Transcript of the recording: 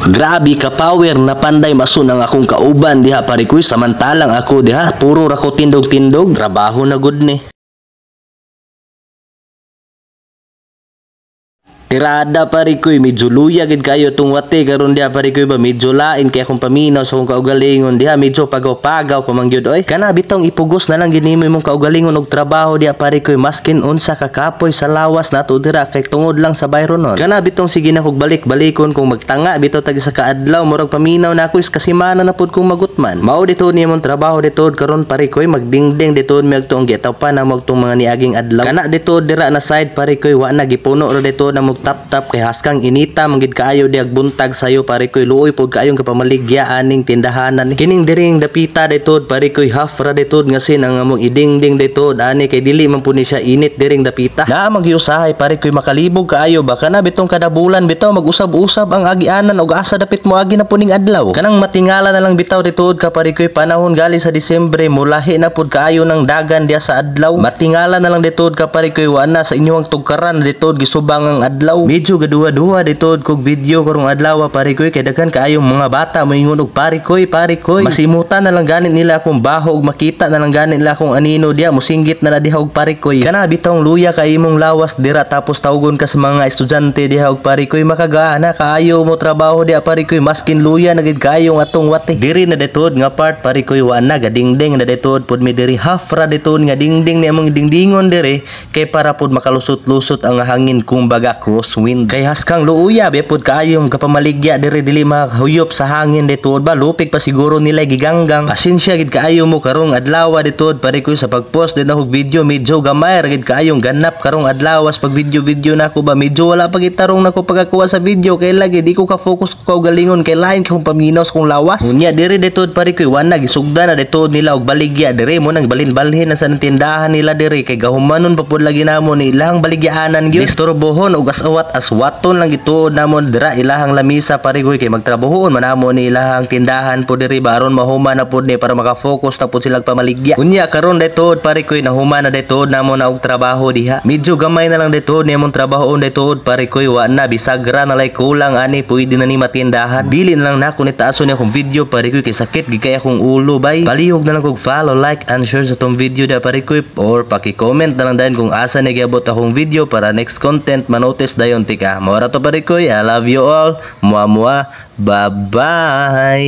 Grabe ka power na panday masun ang akong kauban diha pare koy, samantalang ako diha puro ra ko tindog-tindog, trabaho na gud ni. Tirada pare koy, medyo luya gid kayo tong wate karon diha pare koy ba, medyo lain kay akong paminaw sa akong kaugalingon diha, medyo pagaw-pagaw pamangyud oy. Kana bitong ipugos na lang ginimo imong kaugalingon og trabaho diha pare koy, maskin unsa ka kapoy sa lawas nato dira kay tungod lang sa bayronon. Kana bitong sige na kog balik-balikon kung magtanga bitaw tag sa kaadlaw murag paminaw na ako is kasimana na pud kong magutman. Mao dito ni imong trabaho dito karon pare koy, magdingding dito mi agtong getaw pa na magtong mga niaging adlaw. Kana dito dira na side pare koy, wa na gipuno ra dito na tap-tap kay haskang inita manggid kaayo diag buntag sayo pare koy, luoy pod kaayong kapamaligya aning tindahanan. Kining diring dapita daytod pare koy, half ra daytod nga sin ang among idingding daytod ani kay dili man pud ni siya init diring dapita. Na magiusahay pare koy, makalibog kaayo baka na bitong kada bulan bitaw mag-usab-usab ang agianan og asa dapit mo agi na puning adlaw. Kanang matingala na lang bitaw daytod ka pare koy, panahon gali sa Disyembre mulahi na pud kaayo ng dagan diya sa adlaw. Matingala na lang daytod ka pare koy, wa na sa inyong tugkaran daytod gisubang ang adlaw. Medyo gaduwa-duwa dito kog video karong adlaw pare koy, kay daghan kaayong mga bata moingon og pare koy masimutan na lang ganit nila akong baho ug makita na lang ganit nila akong anino diha mosinggit na diha og pare koy. Kana bitong luya kay imong lawas dira tapos tawgon ka sa mga estudyante diha og pare koy, makagaana kaayo mo trabaho diha pare koy, maskin luya na gid kaayong atong wate. Diri na ditod nga part pare koy, wa na gadingding na ditod pud mi diri, half ra ditod nga dingding ni among dingdingon diri kay para pud makalusot-lusot ang hangin kumbaga crosswind. Kay haskang luuya bepod kaayong kapamaligya diri dili mahuyop sa hangin dito ba, lupig pa siguro nila giganggang. Pasensya gid kaayo mo karong adlaw dito pare koy sa pagpost din ako video, medyo gamay ra gid kaayong ganap karong adlaw sa pag video nako ba, medyo wala pa gitarong nako pagakuha sa video kay lagi di ko ka focus ko kaugalingon kay lain kung paminaw sa kong lawas. Unya diri dito pare koy, wana gisugdan na dito nila og baligya diri mo nang balhin-balhin sa tindahan nila diri kay gahumanon pa pud lagi namo ni ilang baligyaanan gyud. Istorbohon og aswaton lang ito namon dira ilahang lamisa pare koy, kay magtrabahoon manamo ni ilahang tindahan po diri baron mahuma na pud ni para maka-focus na pud silang pamaligya. Unya karon daytod pare koy, nahuma na daytod namo na og trabaho diha, medyo gamay na lang daytod ni among trabahoon daytod pare koy, wa na bisagra na lay kulang ani pwede na ni matindahan. Dili na lang nako ni taason ni akong video pare koy, kay sakit gid kay akong ulo bay. Palihog na lang kog follow, like and share sa tong video da pare koy, or paki-comment na lang dayon kung asa ni giabot akong video para next content manotice dayon tika. Mora to pare koy, I love you all. Mua mua. Bye bye.